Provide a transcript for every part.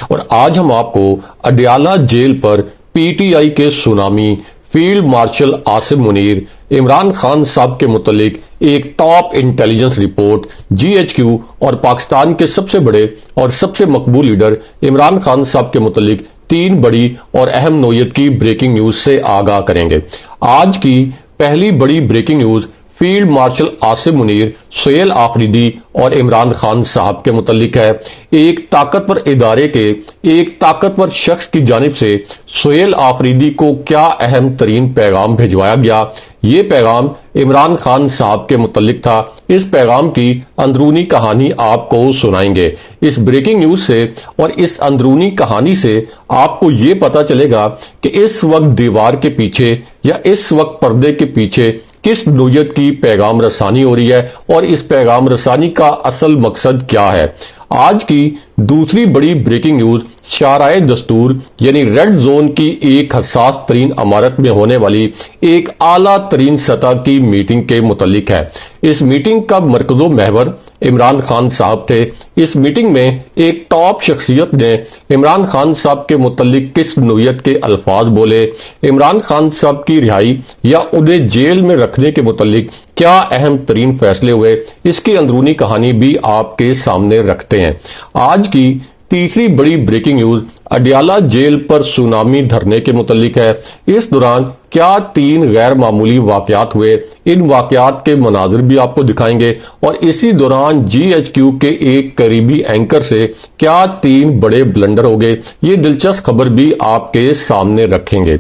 और आज हम आपको अडयाला जेल पर पीटीआई के tsunami, field marshal Asim Munir, Imran Khan साहब के मुतालिक एक टॉप इंटेलिजेंस रिपोर्ट, जीएचक्यू और पाकिस्तान के सबसे बड़े और सबसे मकबूल लीडर इमरान खान साहब के मुतालिक तीन बड़ी और अहम नोयत की ब्रेकिंग न्यूज से आगाह करेंगे। आज की पहली बड़ी breaking news field marshal Asim Munir, Sohail Afridi और इमरान खान साहब के मुतालिक है। एक ताकतवर इदारे के एक ताकतवर शख्स की जानिब से सोहेल आफरीदी को क्या अहम तरीन पैगाम भिजवाया गया, ये पैगाम इमरान खान साहब के मुतालिक था। इस पैगाम की अंदरूनी कहानी आपको सुनाएंगे। इस ब्रेकिंग न्यूज से और इस अंदरूनी कहानी से आपको ये पता चलेगा कि इस वक्त दीवार के पीछे या इस वक्त पर्दे के पीछे किस नोयत की पैगाम रसानी हो रही है और इस पैगाम रसानी का असल मकसद क्या है। आज की दूसरी बड़ी ब्रेकिंग न्यूज शाराए दस्तूर यानी रेड जोन की एक हसास तरीन इमारत में होने वाली एक आला तरीन सतह की मीटिंग के मुतालिक है। इस मीटिंग का मरकज़ो महवर इमरान खान साहब थे। इस मीटिंग में एक टॉप शख्सियत ने इमरान खान साहब के मुतालिक किस नोयत के अल्फाज बोले, इमरान खान साहब की रिहाई या उन्हें जेल में रखने के मुतालिक क्या अहम तरीन फैसले हुए, इसकी अंदरूनी कहानी भी आपके सामने रखते हैं। आज की तीसरी बड़ी ब्रेकिंग न्यूज अडयाला जेल पर सुनामी धरने के मुतालिक है। इस दौरान क्या तीन गैर मामूली वाकयात हुए, इन वाकयात के मनाजिर भी आपको दिखाएंगे और इसी दौरान जीएचक्यू के एक करीबी एंकर से क्या तीन बड़े ब्लंडर हो गए, ये दिलचस्प खबर भी आपके सामने रखेंगे।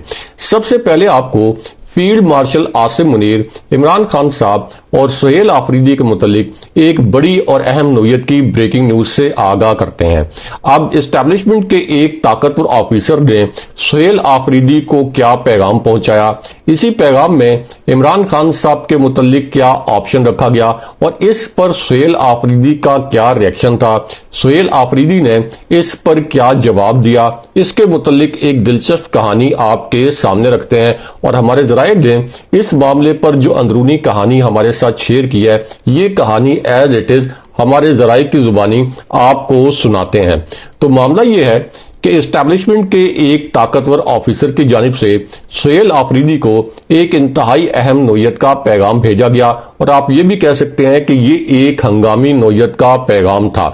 सबसे पहले आपको फील्ड मार्शल आसिम मुनीर, इमरान खान साहब और सोहेल आफरीदी के मुतालिक एक बड़ी और अहम नोयत की ब्रेकिंग न्यूज से आगाह करते हैं। अब एस्टैब्लिशमेंट के एक ताकतवर ऑफिसर ने सोहेल आफरीदी को क्या पैगाम पहुंचाया, इसी पैगाम में इमरान खान साहब के मुतालिक क्या ऑप्शन रखा गया और इस पर सोहेल आफरीदी का क्या रिएक्शन था, सोहेल आफरीदी ने इस पर क्या जवाब दिया, इसके मुतालिक एक दिलचस्प कहानी आपके सामने रखते हैं और हमारे जराये ने इस मामले पर जो अंदरूनी कहानी हमारे साथ शेयर की है, ये कहानी एज इट इज हमारे जराये की जुबानी आपको सुनाते हैं। तो मामला ये है कि एस्टैब्लिशमेंट के एक ताकतवर ऑफिसर की जानिब से सोहेल आफरीदी को एक इंतहाई अहम नोयत का पैगाम भेजा गया और आप ये भी कह सकते हैं कि ये एक हंगामी नोयत का पैगाम था।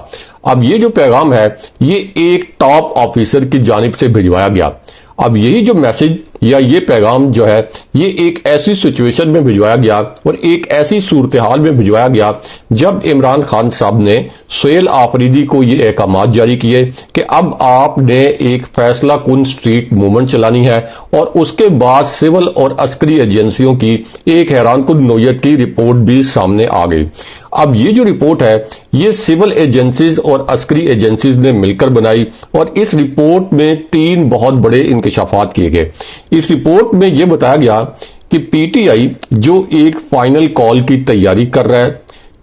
अब ये जो पैगाम है ये एक टॉप ऑफिसर की जानिब से भिजवाया गया। अब यही जो मैसेज या ये पैगाम जो है ये एक ऐसी सिचुएशन में भिजवाया गया और एक ऐसी सूरत हाल में भिजवाया गया जब इमरान खान साहब ने सोहेल आफरीदी को ये अहकामात जारी किए कि अब आपने एक फैसला कुन स्ट्रीट मूवमेंट चलानी है और उसके बाद सिविल और अस्करी एजेंसियों की एक हैरान कुन नोयत की रिपोर्ट भी सामने आ गई। अब ये जो रिपोर्ट है ये सिविल एजेंसीज और अस्करी एजेंसीज ने मिलकर बनाई और इस रिपोर्ट में तीन बहुत बड़े इंकशाफात किए गए। इस रिपोर्ट में यह बताया गया कि पीटीआई जो एक फाइनल कॉल की तैयारी कर रहा है,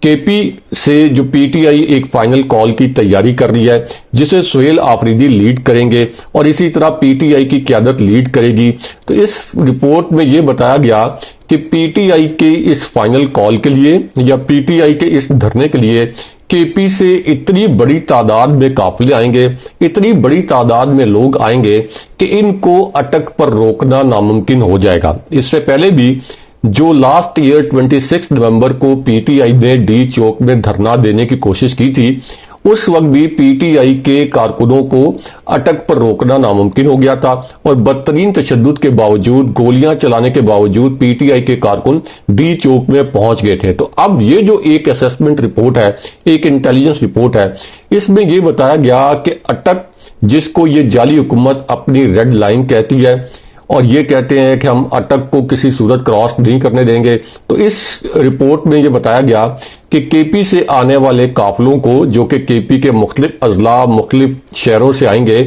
केपी से जो पीटीआई एक फाइनल कॉल की तैयारी कर रही है जिसे सोहेल आफरीदी लीड करेंगे और इसी तरह पीटीआई की क़यादत लीड करेगी। तो इस रिपोर्ट में यह बताया गया कि पीटीआई के इस फाइनल कॉल के लिए या पीटीआई के इस धरने के लिए केपी से इतनी बड़ी तादाद में काफिले आएंगे, इतनी बड़ी तादाद में लोग आएंगे कि इनको अटक पर रोकना नामुमकिन हो जाएगा। इससे पहले भी जो लास्ट ईयर 26 नवंबर को पीटीआई ने डी चौक में धरना देने की कोशिश की थी, उस वक्त भी पीटीआई के कारकुनों को अटक पर रोकना नामुमकिन हो गया था और बदतरीन तशद्दुद के बावजूद, गोलियां चलाने के बावजूद पीटीआई के कारकुन डी चौक में पहुंच गए थे। तो अब ये जो एक असेसमेंट रिपोर्ट है, एक इंटेलिजेंस रिपोर्ट है, इसमें यह बताया गया कि अटक जिसको ये जाली हुकूमत अपनी रेड लाइन कहती है और ये कहते हैं कि हम अटक को किसी सूरत क्रॉस नहीं करने देंगे, तो इस रिपोर्ट में ये बताया गया कि केपी से आने वाले काफिलों को जो कि केपी के मुख्तलिफ अजला मुख्तलिफ शहरों से आएंगे,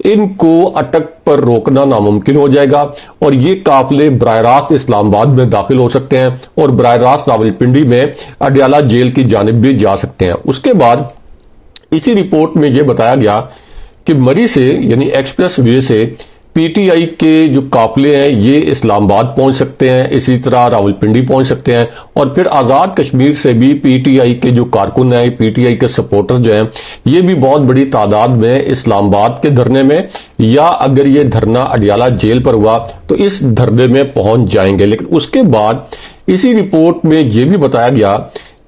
इनको अटक पर रोकना नामुमकिन हो जाएगा और ये काफिले बराह रास्त इस्लामाबाद में दाखिल हो सकते हैं और बराह रास्त रावलपिंडी में अडयाला जेल की जानिब भी जा सकते हैं। उसके बाद इसी रिपोर्ट में यह बताया गया कि मरी से यानी एक्सप्रेस वे से पीटीआई के जो काफिले हैं ये इस्लामाबाद पहुंच सकते हैं, इसी तरह रावलपिंडी पहुंच सकते हैं, और फिर आज़ाद कश्मीर से भी पीटीआई के जो कारकुन हैं, पीटीआई के सपोर्टर जो हैं, ये भी बहुत बड़ी तादाद में इस्लामाबाद के धरने में, या अगर ये धरना अडियाला जेल पर हुआ तो इस धरने में पहुंच जाएंगे। लेकिन उसके बाद इसी रिपोर्ट में ये भी बताया गया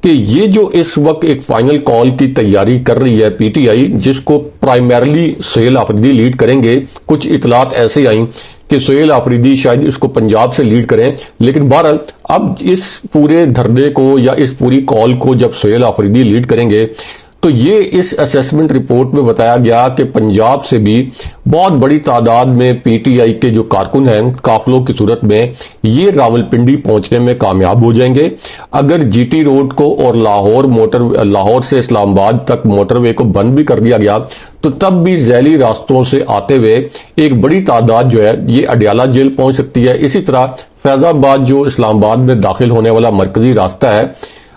कि ये जो इस वक्त एक फाइनल कॉल की तैयारी कर रही है पीटीआई, जिसको प्राइमरली सुहेल आफरीदी लीड करेंगे। कुछ इतलात ऐसे आई कि सुहेल आफरीदी शायद इसको पंजाब से लीड करें, लेकिन बहरहाल अब इस पूरे धरने को या इस पूरी कॉल को जब सुहेल आफरीदी लीड करेंगे तो ये इस असेसमेंट रिपोर्ट में बताया गया कि पंजाब से भी बहुत बड़ी तादाद में पीटीआई के जो कारकुन हैं काफिलों की सूरत में ये रावलपिंडी पहुंचने में कामयाब हो जाएंगे। अगर जीटी रोड को और लाहौर से इस्लामाबाद तक मोटरवे को बंद भी कर दिया गया तो तब भी जैली रास्तों से आते हुए एक बड़ी तादाद जो है ये अडियाला जेल पहुंच सकती है। इसी तरह फैजाबाद जो इस्लामाबाद में दाखिल होने वाला मरकजी रास्ता है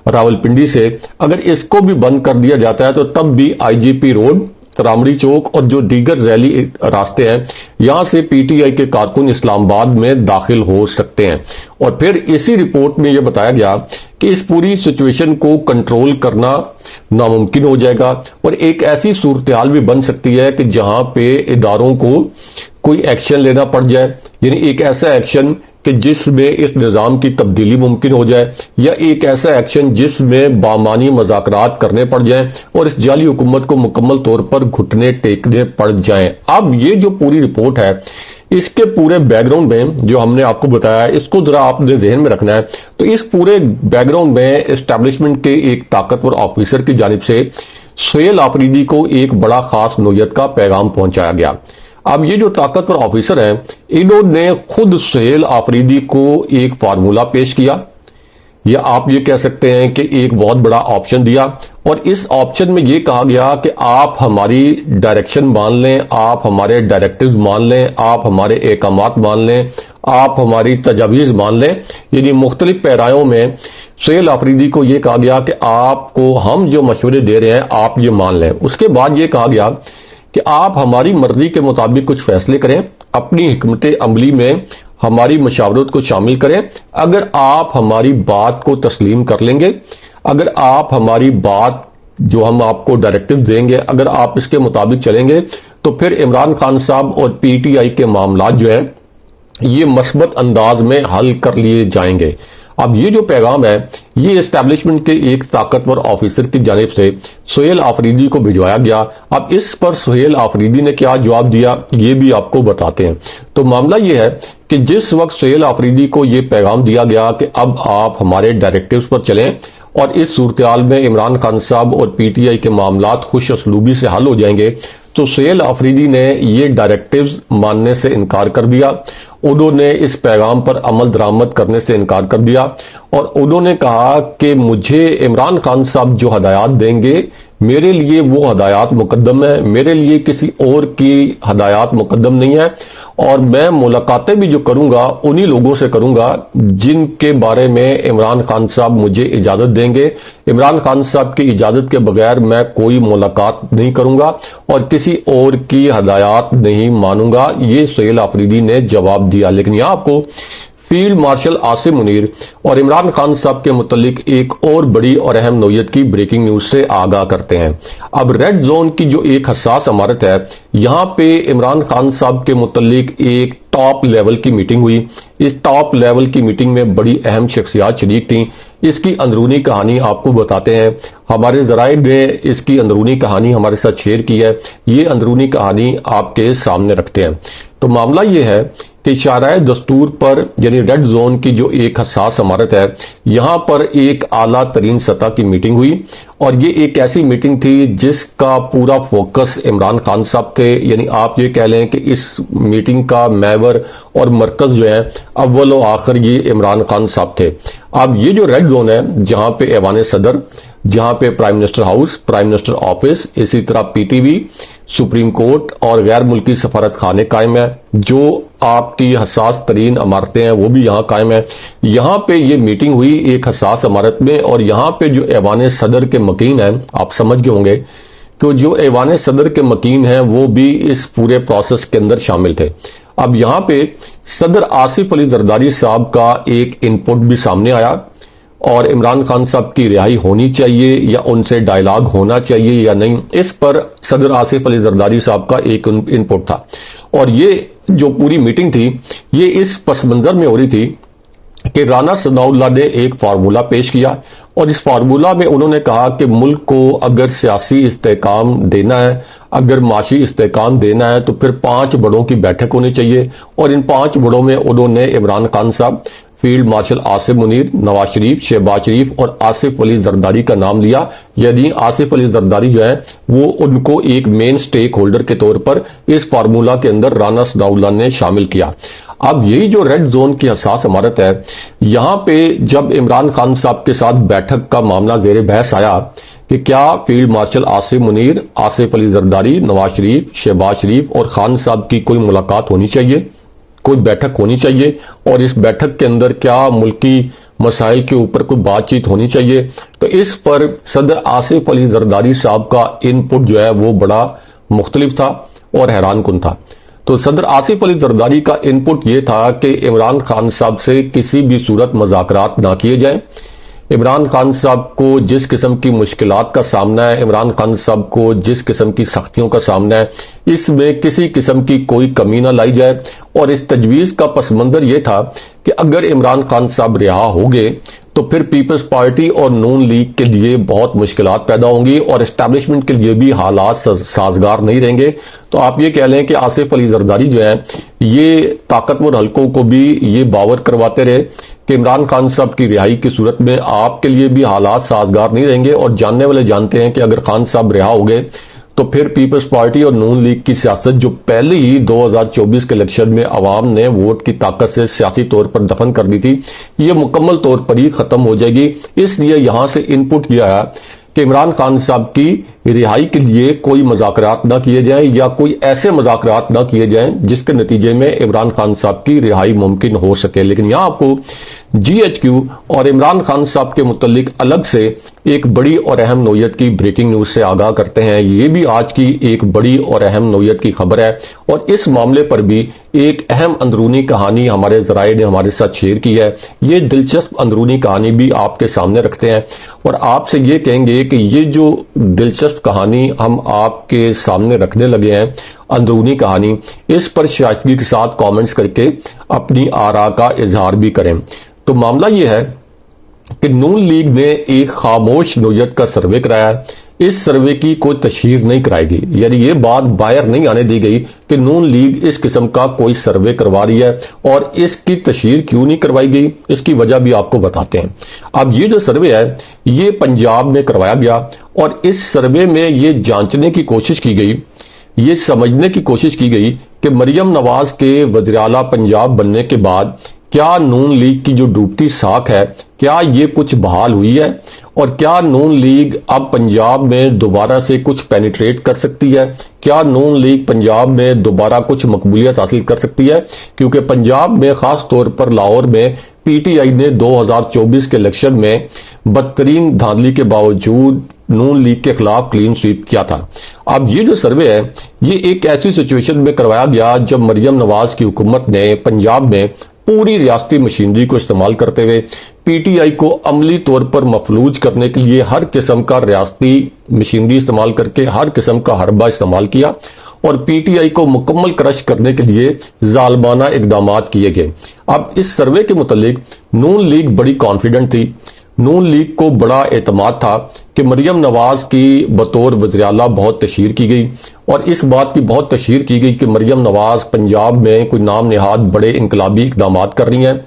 रावलपिंडी से, अगर इसको भी बंद कर दिया जाता है तो तब भी आईजीपी रोड, तरामड़ी चौक और जो दीगर रैली रास्ते हैं यहां से पीटीआई के कारकुन इस्लामाबाद में दाखिल हो सकते हैं। और फिर इसी रिपोर्ट में यह बताया गया कि इस पूरी सिचुएशन को कंट्रोल करना नामुमकिन हो जाएगा और एक ऐसी सूरत हाल भी बन सकती है कि जहां पे इदारों को कोई एक्शन लेना पड़ जाए, यानी एक ऐसा एक्शन कि जिसमें इस निज़ाम की तब्दीली मुमकिन हो जाए, या एक ऐसा एक्शन जिसमें बामानी मज़ाकरात करने पड़ जाएं और इस जाली हुकूमत को मुकम्मल तौर पर घुटने टेकने पड़ जाएं। अब ये जो पूरी रिपोर्ट है इसके पूरे बैकग्राउंड में जो हमने आपको बताया इसको जरा आपने जहन में रखना है। तो इस पूरे बैकग्राउंड में एस्टैब्लिशमेंट के एक ताकतवर ऑफिसर की जानिब से सुहेल आफरीदी को एक बड़ा खास नोयत का पैगाम पहुंचाया गया। अब ये जो ताकतवर ऑफिसर हैं इन्होंने खुद सुहेल आफरीदी को एक फार्मूला पेश किया, या आप ये कह सकते हैं कि एक बहुत बड़ा ऑप्शन दिया, और इस ऑप्शन में ये कहा गया कि आप हमारी डायरेक्शन मान लें, आप हमारे डायरेक्टिव्स मान लें, आप हमारे एहकामात मान लें, आप हमारी तजावीज़ मान लें। यानी मुख्तलिफ पैरायों में सुहेल आफरीदी को यह कहा गया कि आपको हम जो मशवरे दे रहे हैं आप ये मान लें। उसके बाद ये कहा गया कि आप हमारी मर्जी के मुताबिक कुछ फैसले करें, अपनी हिकमत अमली में हमारी मशावरत को शामिल करें। अगर आप हमारी बात को तस्लीम कर लेंगे, अगर आप हमारी बात जो हम आपको डायरेक्टिव देंगे अगर आप इसके मुताबिक चलेंगे तो फिर इमरान खान साहब और पीटीआई के मामला जो है ये मस्बत अंदाज में हल कर लिए जाएंगे। अब ये जो पैगाम है ये एस्टैब्लिशमेंट के एक ताकतवर ऑफिसर की जानिब से सुहेल आफरीदी को भिजवाया गया। अब इस पर सुहेल आफरीदी ने क्या जवाब दिया ये भी आपको बताते हैं। तो मामला ये है कि जिस वक्त सुहेल आफरीदी को ये पैगाम दिया गया कि अब आप हमारे डायरेक्टिव्स पर चलें और इस सूरत हाल में इमरान खान साहब और पीटीआई के मामलात खुश असलूबी से हल हो जाएंगे, तो सुहेल आफरीदी ने ये डायरेक्टिव्स मानने से इनकार कर दिया। उन्होंने इस पैगाम पर अमल दरामद करने से इनकार कर दिया और उन्होंने कहा कि मुझे इमरान खान साहब जो हदायत देंगे मेरे लिए वो हदायत मुकद्दम है, मेरे लिए किसी और की हदायत मुकद्दम नहीं है, और मैं मुलाकातें भी जो करूंगा उन्हीं लोगों से करूंगा जिनके बारे में इमरान खान साहब मुझे इजाजत देंगे। इमरान खान साहब की इजाजत के बगैर मैं कोई मुलाकात नहीं करूंगा और किसी और की हदायत नहीं मानूंगा। ये सुहेल आफरीदी ने जवाब दिया। लेकिन यहां आपको फील्ड मार्शल आसिम मुनीर और इमरान खान साहब के मुतालिक एक और बड़ी और अहम नौयत की ब्रेकिंग न्यूज से आगाह करते हैं। अब रेड जोन की जो एक हसास इमारत है यहां पे इमरान खान साहब के मुतालिक एक टॉप लेवल की मीटिंग हुई। इस टॉप लेवल की मीटिंग में बड़ी अहम शख्सियात शरीक थी। इसकी अंदरूनी कहानी आपको बताते हैं। हमारे जराए ने इसकी अंदरूनी कहानी हमारे साथ शेयर की है। ये अंदरूनी कहानी आपके सामने रखते हैं। तो मामला ये है कि शाराए दस्तूर पर यानी रेड जोन की जो एक हसास इमारत है यहां पर एक आला तरीन सतह की मीटिंग हुई और ये एक ऐसी मीटिंग थी जिसका पूरा फोकस इमरान खान साहब थे। यानी आप ये कह लें कि इस मीटिंग का महवर और मरकज जो है अव्वल व आखिर ये इमरान खान साहब थे। अब ये जो रेड जोन है जहां पे ऐवान सदर, जहां पे prime minister house, prime minister office, इसी तरह पीटीवी, सुप्रीम कोर्ट और गैर मुल्की सफारत खाने कायम है, जो आपकी हसास तरीन इमारतें हैं वो भी यहाँ कायम है। यहाँ पे ये मीटिंग हुई एक हसास इमारत में और यहाँ पे जो ऐवान सदर के मकीन हैं आप समझ गए होंगे कि जो ऐवान सदर के मकीन हैं वो भी इस पूरे प्रोसेस के अंदर शामिल थे। अब यहां पे सदर आसिफ अली जरदारी साहब का एक इनपुट भी सामने आया और इमरान खान साहब की रिहाई होनी चाहिए या उनसे डायलॉग होना चाहिए या नहीं, इस पर सदर आसिफ अली जरदारी साहब का एक इनपुट था। और ये जो पूरी मीटिंग थी ये इस पस मंजर में हो रही थी कि राना सनाउल्लाह ने एक फार्मूला पेश किया और इस फार्मूला में उन्होंने कहा कि मुल्क को अगर सियासी इस्तेकाम देना है, अगर माशी इस्तेकाम देना है तो फिर 5 बड़ों की बैठक होनी चाहिए। और इन 5 बड़ों में उन्होंने इमरान खान साहब, फील्ड मार्शल आसिम मुनीर, नवाज शरीफ, शहबाज शरीफ और आसिफ अली जरदारी का नाम लिया। यानी आसिफ अली जरदारी जो है वो उनको एक मेन स्टेक होल्डर के तौर पर इस फार्मूला के अंदर राना सनाउल्लाह ने शामिल किया। अब यही जो रेड जोन की हसास इमारत है, यहां पे जब इमरान खान साहब के साथ बैठक का मामला जेर बहस आया कि क्या फील्ड मार्शल आसिम मुनीर, आसिफ अली जरदारी, नवाज शरीफ, शहबाज शरीफ और खान साहब की कोई मुलाकात होनी चाहिए, कोई बैठक होनी चाहिए और इस बैठक के अंदर क्या मुल्की मसाइल के ऊपर कोई बातचीत होनी चाहिए, तो इस पर सदर आसिफ अली जरदारी साहब का इनपुट जो है वो बड़ा मुख्तलिफ था और हैरानकुन था। तो सदर आसिफ अली जरदारी का इनपुट ये था कि इमरान खान साहब से किसी भी सूरत मज़ाकरात ना किए जाएं। इमरान खान साहब को जिस किस्म की मुश्किलात का सामना है, इमरान खान साहब को जिस किस्म की सख्तियों का सामना है, इसमें किसी किस्म की कोई कमी ना लाई जाए। और इस तजवीज़ का पस मंजर यह था कि अगर इमरान खान साहब रिहा हो गए तो फिर पीपल्स पार्टी और नून लीग के लिए बहुत मुश्किलात पैदा होंगी और एस्टैब्लिशमेंट के लिए भी हालात साजगार नहीं रहेंगे। तो आप ये कह लें कि आसिफ अली जरदारी जो है ये ताकतवर हलकों को भी ये बावर करवाते रहे कि इमरान खान साहब की रिहाई की सूरत में आपके लिए भी हालात साजगार नहीं रहेंगे। और जानने वाले जानते हैं कि अगर खान साहब रिहा हो गए तो फिर पीपल्स पार्टी और नून लीग की सियासत जो पहले ही 2024 के इलेक्शन में अवाम ने वोट की ताकत से सियासी तौर पर दफन कर दी थी, ये मुकम्मल तौर पर ही खत्म हो जाएगी। इसलिए यहां से इनपुट किया है कि इमरान खान साहब की रिहाई के लिए कोई मज़ाकरात ना किए जाएं या कोई ऐसे मज़ाकरात ना किए जाएं जिसके नतीजे में इमरान खान साहब की रिहाई मुमकिन हो सके। लेकिन यहां आपको GHQ और इमरान खान साहब के मुतल्लिक अलग से एक बड़ी और अहम नौयत की ब्रेकिंग न्यूज से आगाह करते हैं। ये भी आज की एक बड़ी और अहम नौयत की खबर है और इस मामले पर भी एक अहम अंदरूनी कहानी हमारे जराए ने हमारे साथ शेयर की है। ये दिलचस्प अंदरूनी कहानी भी आपके सामने रखते हैं और आपसे ये कहेंगे कि ये जो दिलचस्प कहानी हम आपके सामने रखने लगे हैं, अंदरूनी कहानी, इस पर शायदगी के साथ कमेंट्स करके अपनी आरा का इजहार भी करें। तो मामला यह है कि नून लीग ने एक खामोश नौयत का सर्वे कराया है। इस सर्वे की कोई तशहीर नहीं कराएगी, यानी ये बात बाहर नहीं आने दी गई कि नून लीग इस किस्म का कोई सर्वे करवा रही है और इसकी तशहीर क्यों नहीं करवाई गई, इसकी वजह भी आपको बताते हैं। अब ये जो सर्वे है ये पंजाब में करवाया गया और इस सर्वे में ये जांचने की कोशिश की गई, ये समझने की कोशिश की गई कि मरियम नवाज के वज़ीर आला पंजाब बनने के बाद क्या नून लीग की जो डूबती साख है क्या ये कुछ बहाल हुई है और क्या नून लीग अब पंजाब में दोबारा से कुछ पेनिट्रेट कर सकती है, क्या नून लीग पंजाब में दोबारा कुछ मकबूलियत हासिल कर सकती है। क्योंकि पंजाब में खास तौर पर लाहौर में PTI ने 2024 के इलेक्शन में बदतरीन धांधली के बावजूद नून लीग के खिलाफ क्लीन स्वीप किया था। अब ये जो सर्वे है ये एक ऐसी सिचुएशन में करवाया गया जब मरियम नवाज की हुकूमत ने पंजाब में पूरी रियासती मशीनरी को इस्तेमाल करते हुए PTI को अमली तौर पर मफलूज करने के लिए हर किस्म का रियासती मशीनरी इस्तेमाल करके हर किस्म का हरबा इस्तेमाल किया और PTI को मुकम्मल क्रश करने के लिए जालमाना इकदाम किए गए। अब इस सर्वे के मुतालिक नून लीग बड़ी कॉन्फिडेंट थी, नून लीग को बड़ा एतमाद था कि मरियम नवाज की बतौर वज़ीर आला बहुत तशहीर की गई और इस बात की बहुत तशहीर की गई कि मरियम नवाज पंजाब में कोई नाम निहाद बड़े इनकलाबी इकदाम कर रही हैं।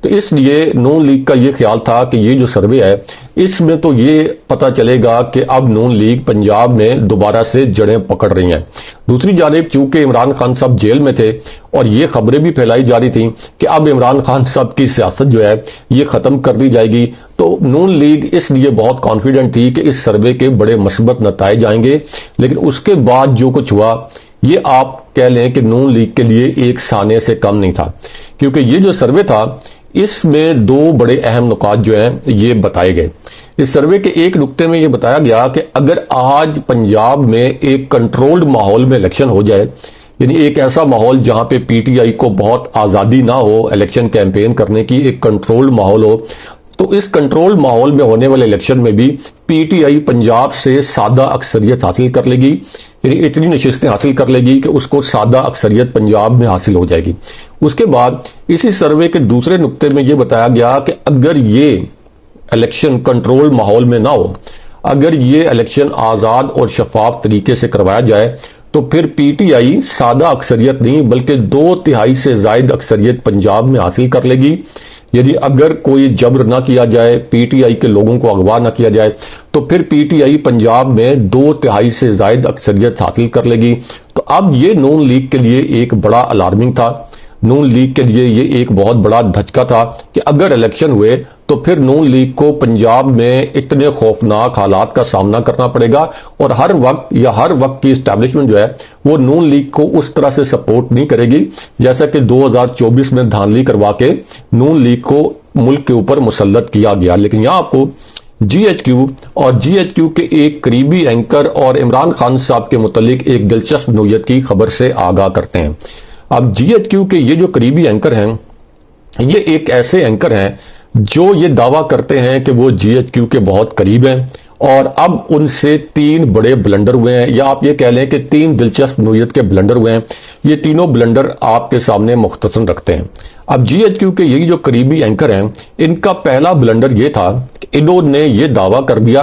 तो इसलिए नून लीग का ये ख्याल था कि ये जो सर्वे है इसमें तो ये पता चलेगा कि अब नून लीग पंजाब में दोबारा से जड़ें पकड़ रही हैं। दूसरी जानिब चूंकि इमरान खान साहब जेल में थे और ये खबरें भी फैलाई जा रही थी कि अब इमरान खान साहब की सियासत जो है ये खत्म कर दी जाएगी, तो नून लीग इसलिए बहुत कॉन्फिडेंट थी कि इस सर्वे के बड़े मस्बत नताइज आएंगे। लेकिन उसके बाद जो कुछ हुआ ये आप कह लें कि नून लीग के लिए एक साने से कम नहीं था, क्योंकि ये जो सर्वे था इसमें दो बड़े अहम नुकात जो हैं ये बताए गए। इस सर्वे के एक नुक्ते में ये बताया गया कि अगर आज पंजाब में एक कंट्रोल्ड माहौल में इलेक्शन हो जाए, यानी एक ऐसा माहौल जहां पे पीटीआई को बहुत आज़ादी ना हो इलेक्शन कैंपेन करने की, एक कंट्रोल्ड माहौल हो। तो इस कंट्रोल माहौल में होने वाले इलेक्शन में भी पीटीआई पंजाब से सादा अक्सरियत हासिल कर लेगी, यानी इतनी नशिस्तें हासिल कर लेगी कि उसको सादा अक्सरियत पंजाब में हासिल हो जाएगी। उसके बाद इसी सर्वे के दूसरे नुक्ते में यह बताया गया कि अगर ये इलेक्शन कंट्रोल माहौल में ना हो, अगर ये इलेक्शन आज़ाद और शफाफ तरीके से करवाया जाए, तो फिर पीटीआई सादा अक्सरियत नहीं बल्कि 2/3 से ज्यादा अक्सरियत पंजाब में हासिल कर लेगी। यदि अगर कोई जबर ना किया जाए, पीटीआई के लोगों को अगवा ना किया जाए, तो फिर पीटीआई पंजाब में 2/3 से ज्यादा अक्सरियत हासिल कर लेगी। तो अब ये नून लीग के लिए एक बड़ा अलार्मिंग था, नून लीग के लिए ये एक बहुत बड़ा धचका था कि अगर इलेक्शन हुए तो फिर नून लीग को पंजाब में इतने खौफनाक हालात का सामना करना पड़ेगा और हर वक्त की एस्टैब्लिशमेंट जो है वो नून लीग को उस तरह से सपोर्ट नहीं करेगी जैसा कि 2024 में धांधली करवा के नून लीग को मुल्क के ऊपर मुसल्लत किया गया। लेकिन यहां आपको जीएचक्यू और जीएचक्यू के एक करीबी एंकर और इमरान खान साहब के मुतालिक एक दिलचस्प नोयत की खबर से आगाह करते हैं। अब जीएचक्यू के ये जो करीबी एंकर हैं, ये एक ऐसे एंकर हैं जो ये दावा करते हैं कि वो जीएचक्यू के बहुत करीब हैं और अब उनसे 3 बड़े ब्लंडर हुए हैं, या आप ये कह लें कि 3 दिलचस्प नोयत के ब्लंडर हुए हैं। ये तीनों ब्लंडर आपके सामने मुख्तसर रखते हैं। अब जीएचक्यू के यही जो करीबी एंकर हैं, इनका पहला ब्लंडर ये था कि इन्होंने ये दावा कर दिया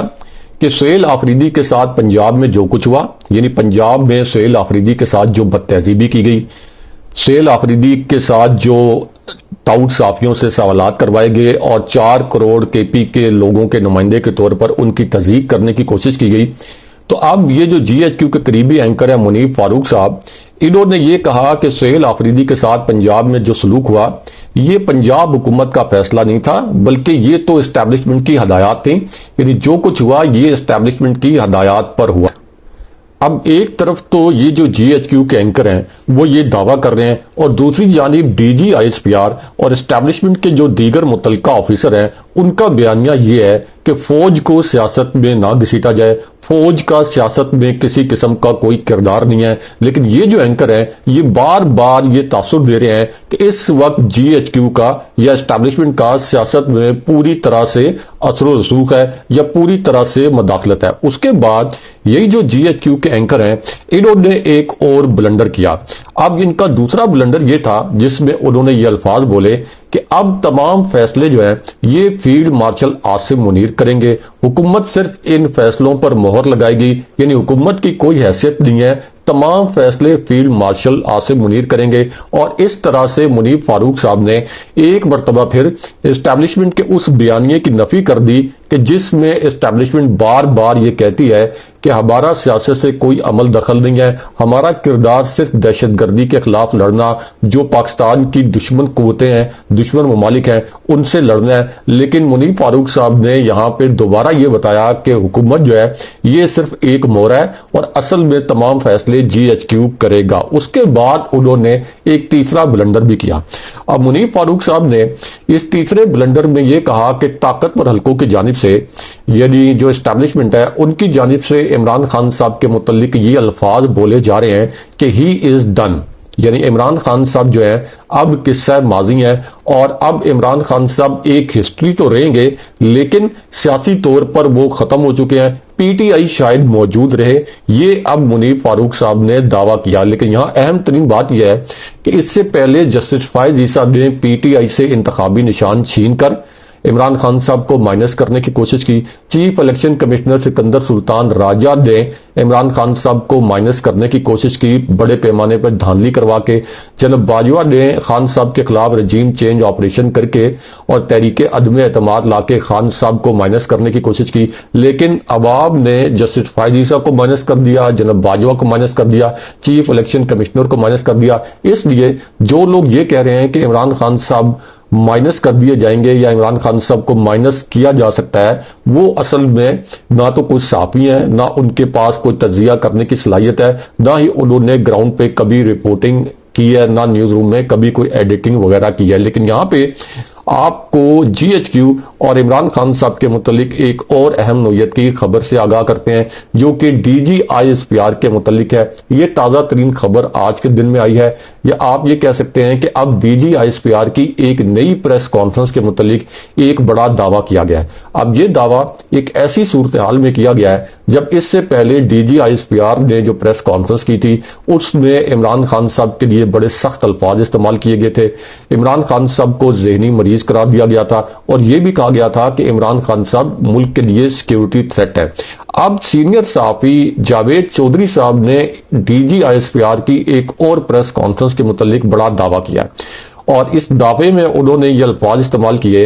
कि सुहेल आफरीदी के साथ पंजाब में जो कुछ हुआ, यानी पंजाब में सुहेल आफरीदी के साथ जो बदतहजीबी की गई, सुहेल आफरीदी के साथ जो टाउट साफियों से सवालात करवाए गए और 4 करोड़ केपी के लोगों के नुमाइंदे के तौर पर उनकी तस्दीक करने की कोशिश की गई। तो अब ये जो जीएचक्यू के करीबी एंकर है मुनीफ फारूक साहब, इन्होंने ये कहा कि सुहेल आफरीदी के साथ पंजाब में जो सलूक हुआ ये पंजाब हुकूमत का फैसला नहीं था बल्कि ये तो एस्टैब्लिशमेंट की हदायत थी, यानी जो कुछ हुआ ये एस्टैब्लिशमेंट की हदायत पर हुआ। अब एक तरफ तो ये जो जीएचक्यू के एंकर हैं वो ये दावा कर रहे हैं और दूसरी जानिब डीजी आईएसपीआर और एस्टैब्लिशमेंट के जो दीगर मुतल्लिका ऑफिसर हैं उनका बयानिया ये है कि फौज को सियासत में ना घसीटा जाए, फौज का सियासत में किसी किस्म का कोई किरदार नहीं है। लेकिन ये जो एंकर हैं ये बार बार ये तासुर दे रहे हैं कि इस वक्त जीएचक्यू का या एस्टैब्लिशमेंट का सियासत में पूरी तरह से असर रसूख है या पूरी तरह से मदाखलत है। उसके बाद यही जो जीएचक्यू के एंकर हैं इन्होंने एक और ब्लंडर किया। अब इनका दूसरा ब्लंडर ये था जिसमें उन्होंने ये अल्फाज बोले कि अब तमाम फैसले जो है ये फील्ड मार्शल आसिम मुनीर करेंगे, हुकूमत सिर्फ इन फैसलों पर मोहर लगाएगी, यानी हुकूमत की कोई हैसियत नहीं है, तमाम फैसले फील्ड मार्शल आसिम मुनीर करेंगे। और इस तरह से मुनीफ फारूक साहब ने एक मरतबा फिर एस्टैब्लिशमेंट के उस बयानिए की नफी कर दी कि जिसमें एस्टैब्लिशमेंट बार बार ये कहती है कि हमारा सियासत से कोई अमल दखल नहीं है, हमारा किरदार सिर्फ दहशतगर्दी के खिलाफ लड़ना, जो पाकिस्तान की दुश्मन कुव्वतें हैं, दुश्मन ममालिक हैं, उनसे लड़ना है। लेकिन मुनीफ फारूक साहब ने यहाँ पे दोबारा ये बताया कि हुकूमत जो है ये सिर्फ एक मोहर है और असल में तमाम फैसले जीएचक्यू करेगा। उसके बाद उन्होंने एक तीसरा ब्लंडर भी किया। अब मुनीफ फारूक साहब ने इस तीसरे ब्लंडर में यह कहा कि ताकतवर हलकों की जानिब से, यानी जो एस्टैब्लिशमेंट है उनकी जानिब से इमरान खान साहब के मुतल्लिक ये अल्फाज बोले जा रहे हैं कि ही इज डन, यानी इमरान खान साहब जो है अब किस्सा माजी है और अब इमरान खान साहब एक हिस्ट्री तो रहेंगे लेकिन सियासी तौर पर वो खत्म हो चुके हैं, पीटीआई शायद मौजूद रहे, ये अब मुनीफ फारूक साहब ने दावा किया। लेकिन यहाँ अहम तरीन बात यह है कि इससे पहले जस्टिस फैज ईसा ने पीटीआई से इंतखाबी निशान छीन कर इमरान खान साहब को माइनस करने की कोशिश की। Chief election commissioner Sikandar Sultan Raja ने इमरान खान साहब को माइनस करने की कोशिश की, बड़े पैमाने पर धांधली करवा के। जनाब बाजवा ने खान साहब के खिलाफ रजीम चेंज ऑपरेशन करके और तहरीके अदम एतमाद लाके खान साहब को माइनस करने की कोशिश की। लेकिन अवाम ने जस्टिस फैज ईसा को माइनस कर दिया, जनाब बाजवा को माइनस कर दिया, चीफ इलेक्शन कमिश्नर को माइनस कर दिया। इसलिए जो लोग ये कह रहे हैं कि इमरान खान साहब माइनस कर दिए जाएंगे या इमरान खान साहब को माइनस किया जा सकता है, वो असल में ना तो कुछ साफी हैं, ना उनके पास कोई तज्जिया करने की सलाहियत है, ना ही उन्होंने ग्राउंड पे कभी रिपोर्टिंग की है, ना न्यूज रूम में कभी कोई एडिटिंग वगैरह की है। लेकिन यहाँ पे आपको जीएचक्यू और इमरान खान साहब के मुतालिक एक और अहम नोयत की खबर से आगाह करते हैं जो कि DGISPR के मुतालिक है। ये ताज़ा तरीन खबर आज के दिन में आई है, या आप ये कह सकते हैं कि अब DGISPR की एक नई प्रेस कॉन्फ्रेंस के मुतालिक एक बड़ा दावा किया गया है। अब ये दावा एक ऐसी सूरत हाल में किया गया है जब इससे पहले DGISPR ने जो प्रेस कॉन्फ्रेंस की थी उसमें इमरान खान साहब के लिए बड़े सख्त अल्फाज इस्तेमाल किए गए थे। इमरान खान साहब को जहनी मरीज करार दिया गया था और यह भी कहा गया था कि इमरान खान साहब मुल्क के लिए सिक्योरिटी थ्रेट है। अब सीनियर सहाफी जावेद चौधरी साहब ने DGISPR की एक और प्रेस कॉन्फ्रेंस के मुतालिक बड़ा दावा किया और इस दावे में उन्होंने ये अल्फाज इस्तेमाल किए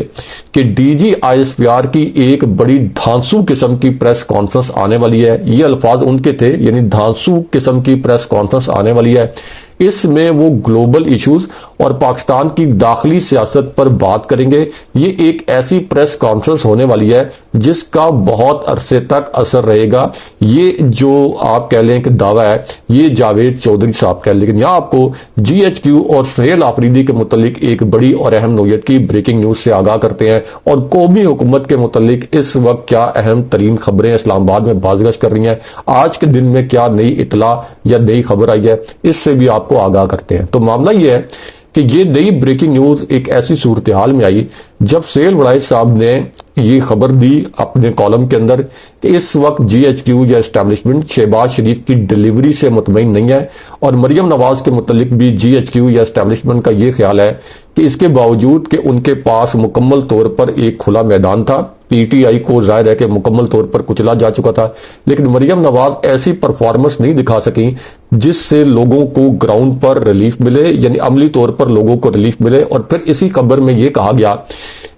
कि DGISPR की एक बड़ी धांसू किस्म की प्रेस कॉन्फ्रेंस आने वाली है। ये अल्फाज उनके थे, यानी धांसू किस्म की प्रेस कॉन्फ्रेंस आने वाली है। इसमें वो ग्लोबल इश्यूज और पाकिस्तान की दाखिली सियासत पर बात करेंगे। ये एक ऐसी प्रेस कॉन्फ्रेंस होने वाली है जिसका बहुत अरसे तक असर रहेगा। ये जो आप कह लें कि दावा है ये जावेद चौधरी साहब का है, लेकिन यहाँ आपको GHQ और सुहेल आफरीदी के मुतालिक एक बड़ी और अहम नोयत की ब्रेकिंग न्यूज से आगाह करते हैं और कौमी हुकूमत के मुतालिक इस वक्त क्या अहम तरीन खबरें इस्लामाबाद में बाज़गश कर रही हैं, आज के दिन में क्या नई इतला या नई खबर आई है, इससे भी आपको आगाह करते हैं। तो मामला यह है कि ये नई ब्रेकिंग न्यूज एक ऐसी सूरत हाल में आई जब सुहेल वड़ाइच साहब ने ये खबर दी अपने कॉलम के अंदर कि इस वक्त GHQ या एस्टैब्लिशमेंट शहबाज शरीफ की डिलीवरी से मुतमईन नहीं है और मरियम नवाज के मुतालिक भी GHQ या एस्टैब्लिशमेंट का ये ख्याल है कि इसके बावजूद कि उनके पास मुकम्मल तौर पर एक खुला मैदान था, PTI को जाहिर है कि मुकम्मल तौर पर कुचला जा चुका था, लेकिन मरियम नवाज ऐसी परफॉर्मेंस नहीं दिखा सकी जिससे लोगों को ग्राउंड पर रिलीफ मिले, यानी अमली तौर पर लोगों को रिलीफ मिले। और फिर इसी खबर में यह कहा गया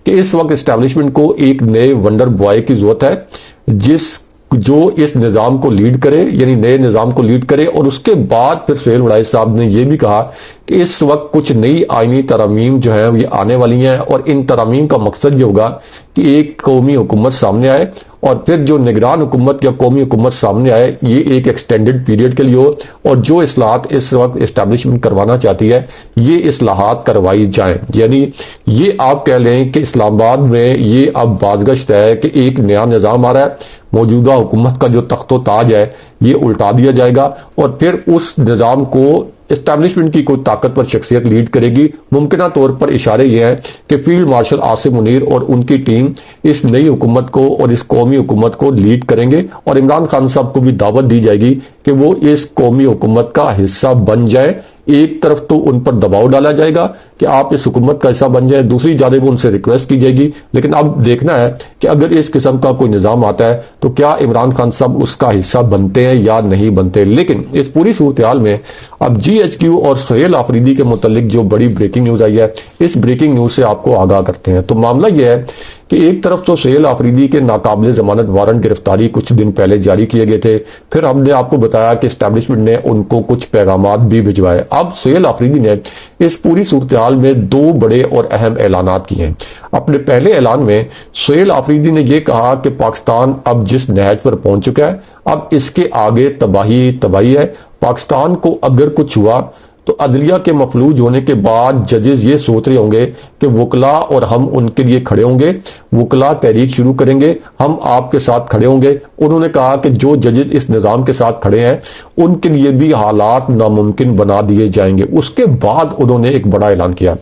कि इस वक्त एस्टैब्लिशमेंट को एक नए वंडर बॉय की जरूरत है जो इस निज़ाम को लीड करे, यानी नए निज़ाम को लीड करे। और उसके बाद फिर सुहेल वड़ाइच साहब ने यह भी कहा कि इस वक्त कुछ नई आईनी तरमीम जो है ये आने वाली हैं और इन तरमीम का मकसद ये होगा कि एक कौमी हुकूमत सामने आए और फिर जो निगरान हुकूमत या कौमी हुकूमत सामने आए ये एक एक्सटेंडेड पीरियड के लिए हो और जो इस्लाहात इस वक्त एस्टैब्लिशमेंट करवाना चाहती है ये इस्लाहात करवाई जाए। यानी ये आप कह लें कि इस्लामाबाद में ये अब बाज़गश्त है कि एक नया निज़ाम आ रहा है, मौजूदा हुकूमत का जो तख्तो ताज है ये उल्टा दिया जाएगा और फिर उस निज़ाम को एस्टैब्लिशमेंट की कोई ताकतवर शख्सियत लीड करेगी। मुमकिन तौर पर इशारे ये हैं कि फील्ड मार्शल आसिम मुनीर और उनकी टीम इस नई हुकूमत को और इस कौमी हुकूमत को लीड करेंगे और इमरान खान साहब को भी दावत दी जाएगी कि वो इस कौमी हुकूमत का हिस्सा बन जाए। एक तरफ तो उन पर दबाव डाला जाएगा कि आप इस हुकूमत का हिस्सा बन जाए, दूसरी जानिब उनसे रिक्वेस्ट की जाएगी। लेकिन अब देखना है कि अगर इस किस्म का कोई निज़ाम आता है तो क्या इमरान खान साहब उसका हिस्सा बनते हैं या नहीं बनते। लेकिन इस पूरी सूरत हाल में अब GHQ और सुहेल आफरीदी के मुतालिक जो बड़ी ब्रेकिंग न्यूज आई है इस ब्रेकिंग न्यूज से आपको आगाह करते हैं। तो मामला यह है कि एक तरफ तो सुहेल आफरीदी के नाकाबिले जमानत वारंट गिरफ्तारी कुछ दिन पहले जारी किए गए थे, फिर हमने आपको बताया कि एस्टैब्लिशमेंट ने उनको कुछ पैगामात भी भिजवाए। अब सुहेल आफरीदी ने इस पूरी सूरत हाल में दो बड़े और अहम ऐलानात किए हैं। अपने पहले ऐलान में सुहेल आफरीदी ने यह कहा कि पाकिस्तान अब जिस नहज पर पहुंच चुका है अब इसके आगे तबाही है। पाकिस्तान को अगर कुछ हुआ तो अदलिया के मफलूज होने के बाद जजेस ये सोच रहे होंगे कि वकला और हम उनके लिए खड़े होंगे, वकला तहरीक शुरू करेंगे, हम आपके साथ खड़े होंगे। उन्होंने कहा कि जो जजेस इस निज़ाम के साथ खड़े हैं उनके लिए भी हालात नामुमकिन बना दिए जाएंगे। उसके बाद उन्होंने एक बड़ा ऐलान किया।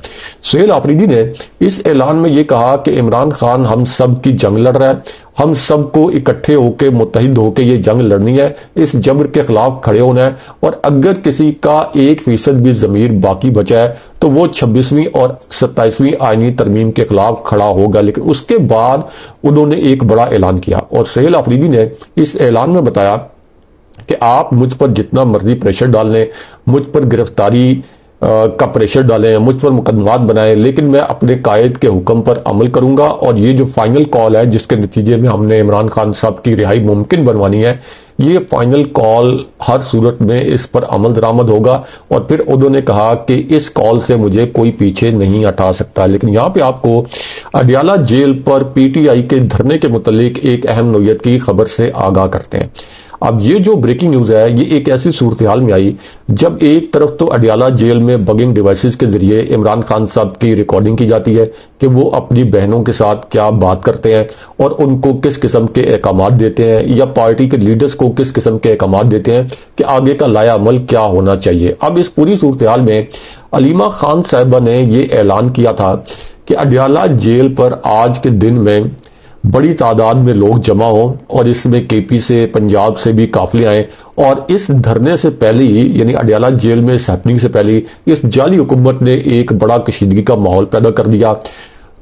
सुहेल आफरीदी ने इस ऐलान में यह कहा कि इमरान खान हम सब की जंग लड़ रहा है, हम सबको इकट्ठे होकर मुत्तहिद होकर ये जंग लड़नी है, इस जबर के खिलाफ खड़े होना है और अगर किसी का 1% भी ज़मीर बाकी बचा है तो वो 26वीं और 27वीं आईनी तरमीम के खिलाफ खड़ा होगा। लेकिन उसके बाद उन्होंने एक बड़ा ऐलान किया और सुहेल आफरीदी ने इस ऐलान में बताया कि आप मुझ पर जितना मर्जी प्रेशर डाल लें, मुझ पर गिरफ्तारी का प्रेशर डालें, मुझ पर मुकदमात बनाएं, लेकिन मैं अपने कायद के हुक्म पर अमल करूंगा और ये जो फाइनल कॉल है जिसके नतीजे में हमने इमरान खान साहब की रिहाई मुमकिन बनवानी है, ये फाइनल कॉल हर सूरत में इस पर अमल दरामद होगा। और फिर उन्होंने कहा कि इस कॉल से मुझे कोई पीछे नहीं हटा सकता। लेकिन यहाँ पे आपको अडियाला जेल पर PTI के धरने के मुतालिक एक अहम नोयत की खबर से आगाह करते हैं। अब ये जो ब्रेकिंग न्यूज है ये एक ऐसी सूरत हाल में आई जब एक तरफ तो अडियाला जेल में बगिंग डिवाइसेस के जरिए इमरान खान साहब की रिकॉर्डिंग की जाती है कि वो अपनी बहनों के साथ क्या बात करते हैं और उनको किस किस्म के अहकाम देते हैं या पार्टी के लीडर्स को किस किस्म के अहकाम देते हैं कि आगे का लाया अमल क्या होना चाहिए। अब इस पूरी सूरत हाल में अलीमा खान साहिबा ने ये ऐलान किया था कि अडियाला जेल पर आज के दिन में बड़ी तादाद में लोग जमा हों और इसमें केपी से पंजाब से भी काफिले आए और इस धरने से पहले ही यानी अडियाला जेल में इस हैपनिंग से पहले इस जाली हुकूमत ने एक बड़ा कशीदगी का माहौल पैदा कर दिया।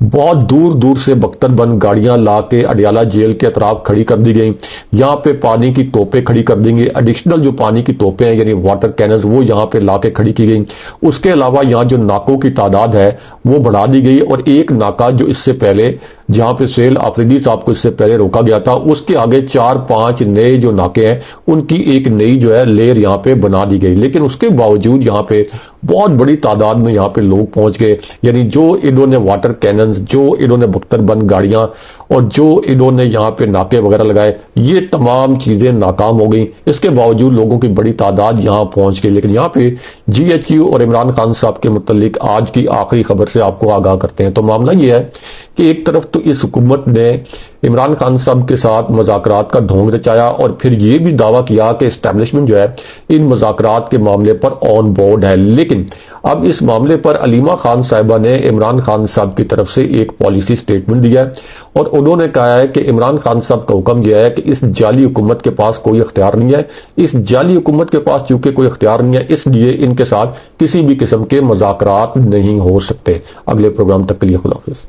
बहुत दूर दूर से बख्तरबंद गाड़ियां ला के अडियाला जेल के अतराफ खड़ी कर दी गई। यहाँ पे पानी की तोपें खड़ी कर देंगे, एडिशनल जो पानी की तोपें हैं यानी वाटर कैनन्स वो यहाँ पे ला के खड़ी की गई। उसके अलावा यहाँ जो नाकों की तादाद है वो बढ़ा दी गई और एक नाका जो इससे पहले जहां पे सुहेल आफरीदी साहब को इससे पहले रोका गया था उसके आगे 4-5 नए जो नाके हैं उनकी एक नई जो है लेयर यहाँ पे बना दी गई। लेकिन उसके बावजूद यहाँ पे बहुत बड़ी तादाद में यहाँ पे लोग पहुंच गए, यानी जो इन्होंने वाटर कैनन्स, जो इन्होंने बख्तरबंद गाड़ियां और जो इन्होंने यहाँ पे नाके वगैरह लगाए, ये तमाम चीजें नाकाम हो गई। इसके बावजूद लोगों की बड़ी तादाद यहाँ पहुंच गई। लेकिन यहाँ पे GHQ और इमरान खान साहब के मुतालिक आज की आखिरी खबर से आपको आगाह करते हैं। तो मामला ये है कि एक तरफ तो इस हुकूमत ने इमरान खान साहब के साथ मुज़ाकरात का ढोंग रचाया और फिर ये भी दावा किया कि एस्टेब्लिशमेंट जो है इन मुज़ाकरात के मामले पर ऑन बोर्ड है। लेकिन अब इस मामले पर अलीमा खान साहिबा ने इमरान खान साहब की तरफ से एक पॉलिसी स्टेटमेंट दिया है और उन्होंने कहा है कि इमरान खान साहब का हुक्म यह है कि इस जाली हुकूमत के पास कोई इख्तियार नहीं है। इस जाली हुकूमत के पास चूंकि कोई इख्तियार नहीं है इसलिए इनके साथ किसी भी किस्म के मुज़ाकरात नहीं हो सकते। अगले प्रोग्राम तक के लिए खुदा हाफिज़।